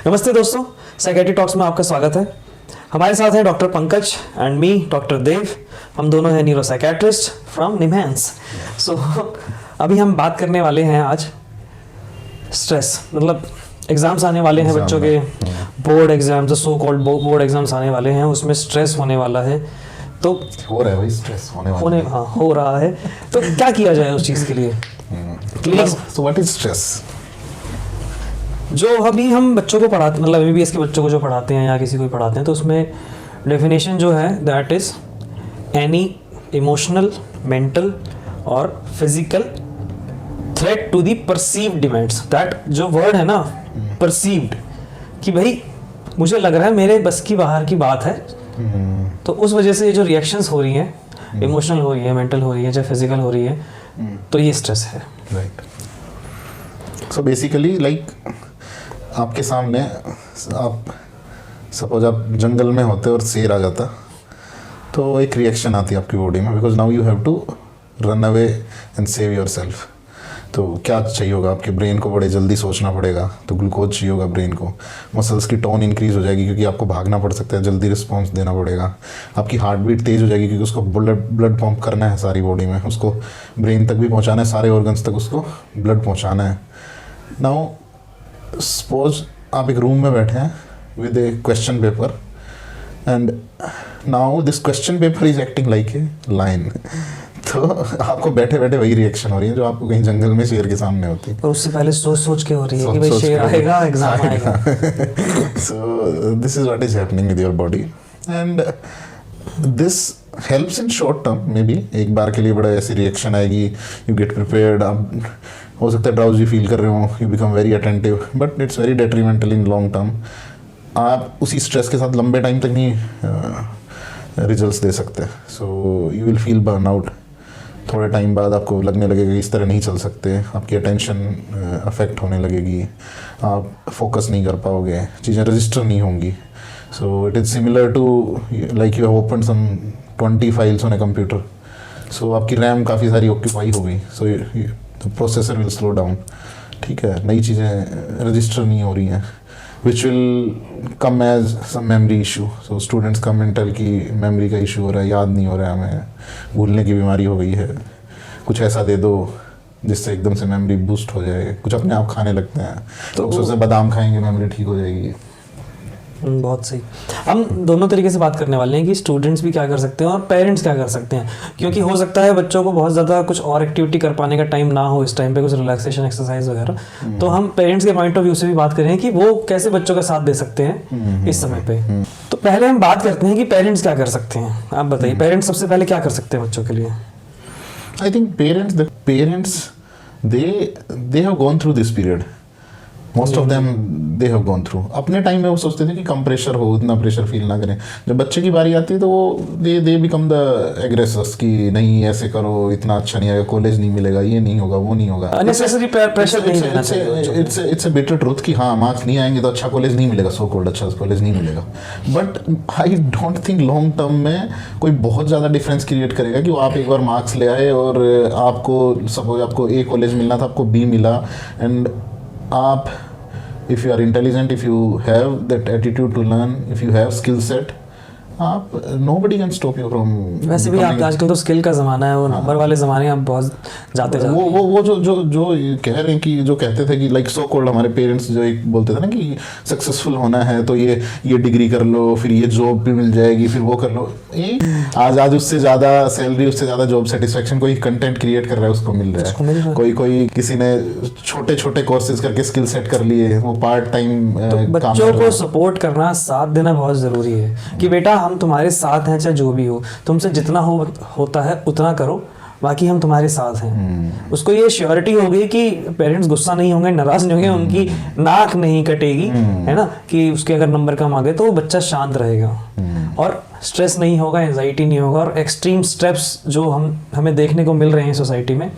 नमस्ते दोस्तों, psychiatry talks में आपका स्वागत है। हमारे साथ हैं doctor Pankaj and me doctor Dev. हम दोनों हैं neuro psychiatrist from NIMHANS. So अभी हम बात करने वाले हैं आज स्ट्रेस, मतलब एग्जाम्स आने वाले हैं बच्चों के, board exams, so called board exams आने वाले हैं, उसमें स्ट्रेस होने वाला है। तो हो रहा है भाई, स्ट्रेस होने वाला है। हाँ, हो रहा है। तो क्या किया जाए उस चीज़ के लिए? So what is stress? जो अभी हम बच्चों को पढ़ाते, मतलब एमबीबीएस के बच्चों को जो पढ़ाते हैं या किसी को भी पढ़ाते हैं, तो उसमें डेफिनेशन जो है that is any emotional, mental और physical threat to the perceived demands. That जो वर्ड है ना, परसीव्ड, कि भाई मुझे लग रहा है मेरे बस की बाहर की बात है, तो उस वजह से ये जो रिएक्शंस हो रही हैं, इमोशनल हो रही है, मेंटल हो रही है, चाहे फिजिकल हो रही है, तो ये स्ट्रेस है। राइट। सो बेसिकली लाइक आपके सामने, आप सपोज आप जंगल में होते और शेर आ जाता, तो एक रिएक्शन आती है आपकी बॉडी में, because now you have to run away and save yourself. तो क्या चाहिए होगा? आपके ब्रेन को बड़े जल्दी सोचना पड़ेगा, तो ग्लूकोज चाहिए होगा ब्रेन को, मसल्स की टोन इंक्रीज हो जाएगी क्योंकि आपको भागना पड़ सकता है, जल्दी रिस्पॉन्स देना पड़ेगा। आपकी हार्ट बीट तेज़ हो जाएगी क्योंकि उसको ब्लड पंप करना है सारी बॉडी में, उसको ब्रेन तक भी पहुंचाना है, सारे ऑर्गन्स तक उसको ब्लड पहुंचाना है। नाउ सपोज आप एक रूम में बैठे हैं with a question paper, and now this question paper is acting like a lion. तो आपको बैठे बैठे वही रिएक्शन हो रही है जो आपको कहीं जंगल में शेर के सामने होती है, और उससे पहले सोच सोच के हो रही है कि भाई शेर आएगा, एग्जाम आएगा। So this is what is happening with your body, and this helps in short term. May be एक बार के लिए बड़ा ऐसी रिएक्शन आएगी, यू गेट प्रिपेयर्ड, आप हो सकता है ड्राउजी फील कर रहे हो, you become very attentive, but it's very detrimental in long term. आप उसी स्ट्रेस के साथ लंबे टाइम तक नहीं रिजल्ट्स दे सकते। So you will feel burn out. थोड़े टाइम बाद आपको लगने लगेगा इस तरह नहीं चल सकते, आपकी अटेंशन अफेक्ट होने लगेगी, आप फोकस नहीं कर पाओगे, चीज़ें रजिस्टर नहीं होंगी। So it is similar to like you have open some 20 files on a computer. So आपकी रैम काफ़ी सारी ऑक्यूपाई हो गई, so the processor will slow down. ठीक है, नई चीज़ें रजिस्टर नहीं हो रही हैं, which will come as some memory issue. So students come and tell कि मेमरी का इशू हो रहा है, याद नहीं हो रहा है, हमें भूलने की बीमारी हो गई है, कुछ ऐसा दे दो जिससे एकदम से मेमोरी बूस्ट हो जाए। कुछ अपने आप खाने लगते हैं, तो सोचते बादाम खाएंगे मेमोरी ठीक हो जाएगी। बहुत सही। हम दोनों तरीके से बात करने वाले हैं कि स्टूडेंट्स भी क्या कर सकते हैं और पेरेंट्स क्या कर सकते हैं, क्योंकि हो सकता है बच्चों को बहुत ज़्यादा कुछ और एक्टिविटी कर पाने का टाइम ना हो इस टाइम पे, कुछ रिलैक्सेशन एक्सरसाइज वगैरह। तो हम पेरेंट्स के पॉइंट ऑफ व्यू से भी बात करें कि वो कैसे बच्चों का साथ दे सकते हैं इस समय पे। तो पहले हम बात करते हैं कि पेरेंट्स क्या कर सकते हैं। आप बताइए, पेरेंट्स सबसे पहले क्या कर सकते हैं बच्चों के लिए? I think parents they have gone through this period. Most of them they have gone through. अपने टाइम में वो सोचते थे कि कम प्रेशर हो, इतना प्रेशर फील ना करें। जब बच्चे की बारी आती है तो वो दे बिकम द एग्रेसर्स कि नहीं ऐसे करो, इतना अच्छा नहीं आएगा, कॉलेज नहीं मिलेगा, ये नहीं होगा, वो नहीं होगा। अननेसेसरी प्रेशर नहीं लेना चाहिए। इट्स अ बिटर ट्रूथ कि हाँ मार्क्स नहीं आएंगे तो अच्छा कॉलेज नहीं मिलेगा, सो कॉल्ड अच्छा कॉलेज नहीं मिलेगा। But I don't think long term में कोई बहुत ज़्यादा डिफरेंस क्रिएट करेगा कि वो आप एक बार मार्क्स ले आए और आपको सपोज आपको ए कॉलेज मिलना था, आपको बी मिला, एंड आप if you are intelligent, if you have that attitude to learn, if you have skill set, आप nobody can stop you from। वैसे भी आप आजकल तो स्किल का ज़माना है, वो नंबर वाले ज़माने में आप बहुत जाते वो जो कह रहे हैं कि जो कहते थे कि लाइक सो कॉल्ड हमारे पेरेंट्स जो एक बोलते थे ना कि सक्सेसफुल होना है तो ये डिग्री कर लो, फिर ये जॉब भी मिल जाएगी, फिर वो कर लो। आज उससे ज़्यादा सैलरी, उससे ज़्यादा जॉब सेटिस्फेक्शन कोई कंटेंट क्रिएट कर रहा है उसको मिल रहा है। कोई किसी ने छोटे छोटे कोर्सेज करके स्किल सेट कर लिए, वो पार्ट टाइम। तो बच्चों को सपोर्ट करना, साथ देना बहुत ज़रूरी है कि बेटा हम तुम्हारे साथ हैं, चाहे जो भी हो, तुमसे जितना होता है उतना करो, बाकी हम तुम्हारे साथ हैं। उसको ये श्योरिटी होगी कि पेरेंट्स गुस्सा नहीं होंगे, नाराज नहीं होंगे, उनकी नाक नहीं कटेगी, है ना, कि उसके अगर नंबर कम आ गए तो वो बच्चा शांत रहेगा और स्ट्रेस नहीं होगा, एंजाइटी नहीं होगा, और एक्सट्रीम स्टेप्स जो हमें देखने को मिल रहे हैं सोसाइटी में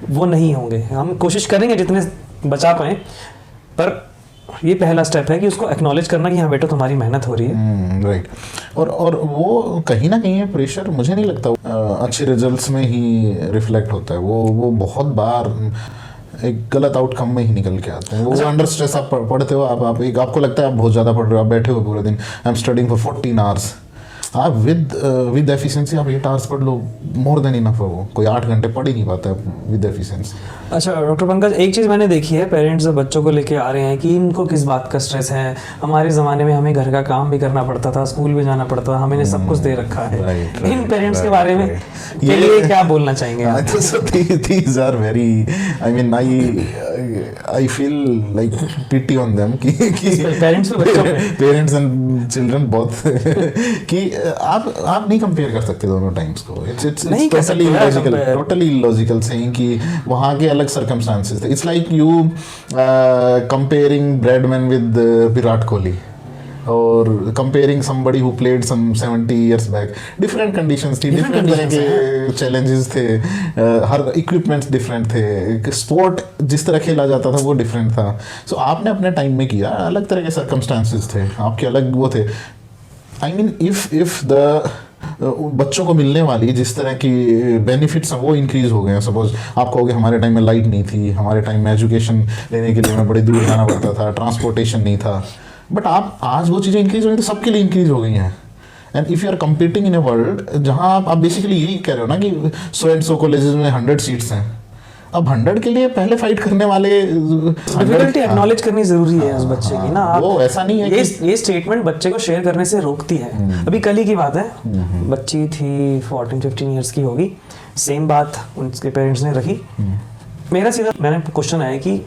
वो नहीं होंगे। हम कोशिश करेंगे जितने बचा पाएं, पर ये पहला स्टेप है कि उसको एक्नॉलेज करना कि हाँ बेटा तुम्हारी मेहनत हो रही है। राइट। और वो कहीं ना कहीं प्रेशर मुझे नहीं लगता अच्छे रिजल्ट्स में ही रिफ्लेक्ट होता है। वो बहुत बार एक गलत आउटकम में ही निकल के आते हैं। वो अंडर स्ट्रेस आप पढ़ते हो, आप एक आपको लगता है आप बहुत ज़्यादा पढ़ रहे हो, आप बैठे हो पूरे दिन, I am studying for 14 hours, आप विद एफिशिएंसी आप 8 आवर्स पढ़ लो, मोर देन इनफ है। वो कोई 8 घंटे पढ़ ही नहीं पाता है विद एफिशिएंसी। अच्छा डॉक्टर पंकज, एक चीज़ मैंने देखी है, पेरेंट्स जब बच्चों को लेके आ रहे हैं कि इनको किस बात का स्ट्रेस है, हमारे ज़माने में हमें घर का काम भी करना पड़ता था, स्कूल भी जाना पड़ता था, हमें सब कुछ दे रखा है। इन पेरेंट्स के बारे में के लिए क्या बोलना चाहेंगे आप? These are very, I mean, I feel like pity on them कि पेरेंट्स पे बच्चों पे पेरेंट्स एंड चिल्ड्रन बोथ कि आप नहीं कंपेयर कर सकते दोनों टाइम्स को। इट्स नहीं कर सकते यार compare। टोटली इलॉजिकल सेइंग कि वहाँ के अलग सर्कमस्टांसेस थे। It's like you comparing Bradman with Virat Kohli और comparing somebody who played some 70 years back। Different conditions थी, डिफरेंट तरह के चैलेंजेस थे, हर इक्विपमेंट्स डिफरेंट थे, स्पोर्ट जिस तरह खेला जाता था वो डिफरेंट था। सो आपने अपने टाइम में किया, अलग तरह के सर्कमस्टांसेस थे, आपके अलग वो थे। आई मीन इफ द बच्चों को मिलने वाली जिस तरह की बेनिफिट्स हैं वो इंक्रीज हो गए हैं। सपोज आप कहोगे हमारे टाइम में लाइट नहीं थी, हमारे टाइम में एजुकेशन लेने के लिए हमें बड़ी दूर जाना पड़ता था, ट्रांसपोर्टेशन नहीं था, बट आप आज वो चीज़ें इंक्रीज हो गई तो सबके लिए इंक्रीज हो गई हैं। And if you are competing in a world जहाँ आप बेसिकली यही कह रहे हो ना कि सो एंड सो कॉलेजेस में 100 सीट्स हैं, अब 100 के लिए पहले फाइट करने वाले डिफिकल्टी एक्नॉलेज करनी जरूरी है उस बच्चे की ना। आप वो ऐसा नहीं है ये स्टेटमेंट बच्चे को शेयर करने से रोकती है। अभी कल ही की बात है, बच्ची थी 14-15 ईयर्स की होगी, सेम बात उनके पेरेंट्स ने रखी। मेरा सीधा मैंने क्वेश्चन आया कि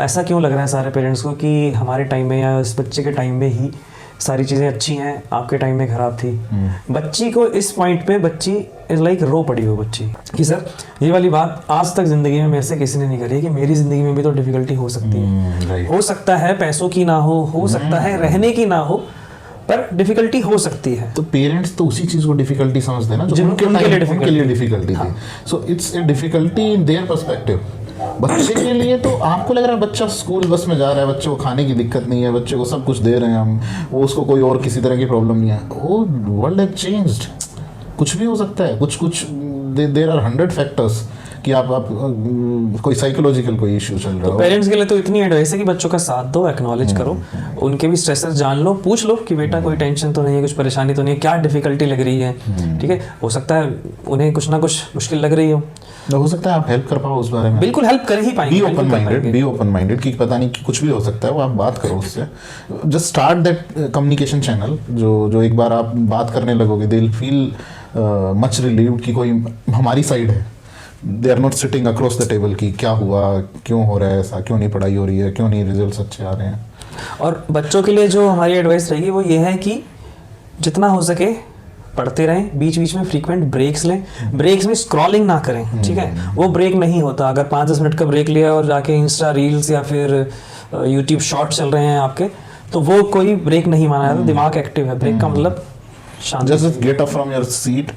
ऐसा क्यों लग रहा है सारे पेरेंट्स को कि हमारे टाइम में या इस बच्चे के टाइम में ही सारी चीज़ें अच्छी हैं, आपके टाइम में ख़राब थी। बच्ची को इस पॉइंट पे बच्ची इज़ लाइक रो पड़ी हो बच्ची कि सर ये वाली बात आज तक ज़िंदगी में मेरे से किसी ने नहीं करी कि मेरी ज़िंदगी में भी तो डिफ़िकल्टी हो सकती है। हो सकता है पैसों की ना हो सकता है रहने की ना हो, पर डिफ़िकल्टी हो सकती है। तो पेरेंट्स तो उसी चीज़ को डिफ़िकल्टी समझते हैं ना जो उनके लिए डिफ़िकल्टी थी। So it's a difficulty in their perspective. बच्चे के लिए तो आपको लग रहा है बच्चा स्कूल बस में जा रहा है, बच्चे को खाने की दिक्कत नहीं है, बच्चे को सब कुछ दे रहे हैं हम, वो उसको कोई और किसी तरह की प्रॉब्लम नहीं है। वो वर्ल्ड हैज चेंज्ड, कुछ भी हो सकता है, कुछ देयर आर 100 फैक्टर्स कि आप कोई साइकोलॉजिकल कोई इश्यू चल रहा हो। पेरेंट्स के लिए तो इतनी एडवाइस है कि बच्चों का साथ दो, एक्नॉलेज करो, उनके भी स्ट्रेसर जान लो, पूछ लो कि बेटा कोई टेंशन तो नहीं है, कुछ परेशानी तो नहीं है, क्या डिफिकल्टी लग रही है। ठीक है, हो सकता है उन्हें कुछ ना कुछ मुश्किल लग रही हो सकता है आप हेल्प कर पाओ उस बारे में। बिल्कुल हेल्प कर ही पाएंगे। बी ओपन माइंडेड कि पता नहीं कि कुछ भी हो सकता है, वो आप बात करो उससे। Just start that communication channel. जो एक बार आप बात करने लगोगे they will feel much relieved कि कोई हमारी साइड है। They are not sitting across the table कि क्या हुआ, क्यों हो रहा है ऐसा, क्यों नहीं पढ़ाई हो रही है, क्यों नहीं रिजल्ट्स अच्छे आ रहे हैं। और बच्चों के लिए जो हमारी एडवाइस रहेगी वो ये है कि जितना हो सके पढ़ते रहें, बीच बीच में फ्रीक्वेंट ब्रेक्स लें, ब्रेक्स में स्क्रॉलिंग ना करें। ठीक है, वो ब्रेक नहीं होता। अगर 5-10 मिनट का ब्रेक लिया और जाके इंस्टा रील्स या फिर यूट्यूब शॉर्ट चल रहे हैं आपके, तो वो कोई ब्रेक नहीं माना जाता। दिमाग एक्टिव है, ब्रेक का मतलब शांति। Just get up from your seat,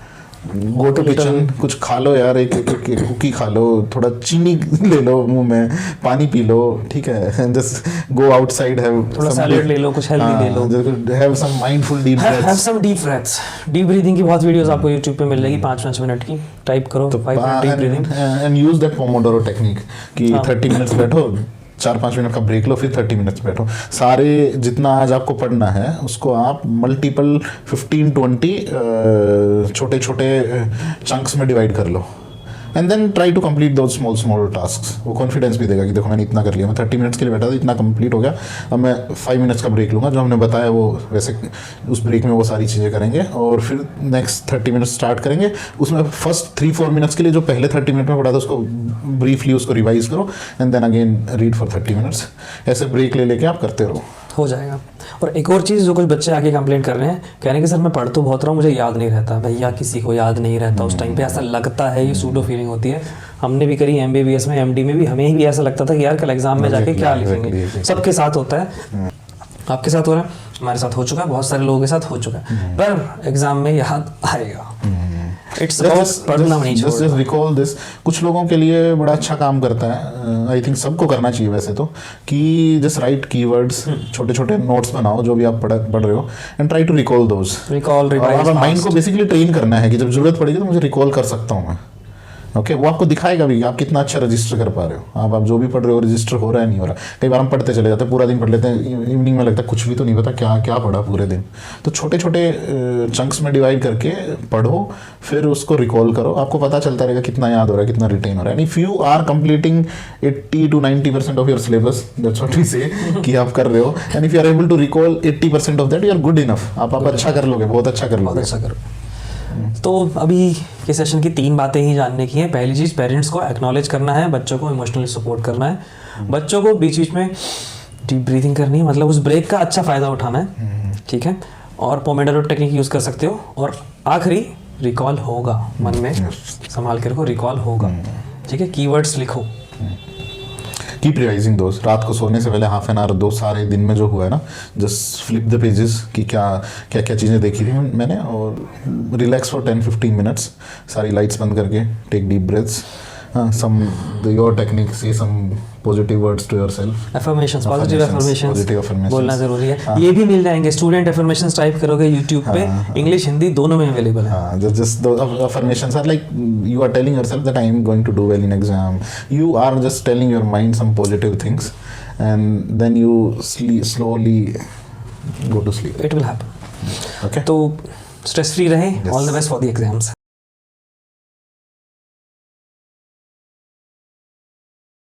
go to kitchen, कुछ खा लो यार, एक कुकी खा लो, थोड़ा चीनी ले लो मुंह में, पानी पी लो, ठीक है। जस्ट गो आउटसाइड, हैव थोड़ा सैलेड ले लो, कुछ हेल्दी ले लो, have some mindful deep breaths, have some deep breaths. Deep breathing की बहुत वीडियोस आपको YouTube पे मिल जाएगी 5-5 मिनट की, टाइप करो 5 minute deep breathing and use that Pomodoro technique कि 30 मिनट्स बैठो, 4-5 मिनट का ब्रेक लो, फिर 30 मिनट्स बैठो। सारे जितना आज आपको पढ़ना है उसको आप मल्टीपल 15-20 छोटे छोटे चंक्स में डिवाइड कर लो and then try to complete those small tasks. वो कॉन्फिडेंस भी देगा कि देखो मैंने इतना कर लिया, मैं 30 मिनट्स के लिए बैठा था, इतना कंप्लीट हो गया, अब मैं 5 मिनट्स का ब्रेक लूँगा। जो हमने बताया वो वैसे उस ब्रेक में वो सारी चीज़ें करेंगे और फिर नेक्स्ट 30 मिनट्स स्टार्ट करेंगे। उसमें फर्स्ट 3-4 मिनट्स के लिए जो पहले 30 मिनट में पढ़ा था उसको ब्रीफली उसको रिवाइज करो and then again read for 30 minutes. ऐसे ब्रेक ले लेके आप करते रहो, हो जाएगा। और एक और चीज़ जो कुछ बच्चे आके कंप्लेंट कर रहे हैं, कह रहे हैं कि सर मैं पढ़ तो बहुत रहा हूँ, मुझे याद नहीं रहता। भैया किसी को याद नहीं रहता उस टाइम पे, ऐसा लगता है, ये सूडो फीलिंग होती है। हमने भी करी MBBS में, MD में भी, हमें भी ऐसा लगता था कि यार कल एग्जाम में जाके क्या लिखेंगे। सबके साथ होता है, आपके साथ हो रहा है, हमारे साथ हो चुका है, बहुत सारे लोगों के साथ हो चुका है, पर एग्जाम में याद आएगा। इट्स पढ़ना नहीं छोड़ना। Just recall this. कुछ लोगों के लिए बड़ा अच्छा काम करता है, आई थिंक सबको करना चाहिए वैसे तो, कि जस्ट राइट कीवर्ड्स, छोटे छोटे नोट्स बनाओ जो भी आप पढ़ रहे हो and try to recall those. Recall revise, mind को बेसिकली ट्रेन करना है कि जब जरूरत पड़ेगी तो मुझे रिकॉल कर सकता हूँ मैं। ओके वो आपको दिखाएगा भी आप कितना अच्छा रजिस्टर कर पा रहे हो। आप जो भी पढ़ रहे हो रजिस्टर हो रहा है नहीं हो रहा। कई बार हम पढ़ते चले जाते हैं, पूरा दिन पढ़ लेते हैं, इवनिंग में लगता है कुछ भी तो नहीं पता क्या क्या पढ़ा पूरे दिन। तो छोटे छोटे चंक्स में डिवाइड करके पढ़ो, फिर उसको रिकॉल करो, आपको पता चलता रहेगा कितना याद हो रहा है, कितना रिटेन हो रहा है। And if you are completing 80 to 90% of your syllabus, that's what we say कि आप कर रहे हो, and if you are able to recall 80% of that, you are good enough. आप अच्छा कर लोगे, बहुत अच्छा कर बहुत लोगे। अच्छा करो। तो अभी के सेशन की 3 बातें ही जानने की हैं। पहली चीज़, पेरेंट्स को एक्नॉलेज करना है, बच्चों को इमोशनली सपोर्ट करना है, बच्चों को बीच बीच में डीप ब्रीथिंग करनी है, मतलब उस ब्रेक का अच्छा फ़ायदा उठाना है, ठीक है। और पोमोडोरो टेक्निक यूज़ कर सकते हो। और आखिरी, रिकॉल होगा, मन में संभाल के रखो, रिकॉल होगा, ठीक है। कीवर्ड्स लिखो। कीप रिवाइजिंग दोस। रात को सोने से पहले हाफ एन आवर दो, सारे दिन में जो हुआ है ना, जस्ट फ्लिप द पेजेस कि क्या क्या क्या चीज़ें देखी थी मैंने, और रिलैक्स फॉर 10-15 मिनट्स, सारी लाइट्स बंद करके, take deep breaths, some your technique, say some positive words to yourself, affirmations, positive Positive affirmations affirmations। बोलना ज़रूरी है। ये भी मिल जाएंगे, स्टूडेंट एफर्मेशंस टाइप करोगे यूट्यूब पे, इंग्लिश हिंदी दोनों में अवेलेबल है। just the affirmations are like you are telling yourself that I am going to do well in exam. You are just telling your mind some positive things, and then you slowly go to sleep. It will happen. Okay. तो stress free रहें, all the best for the exams.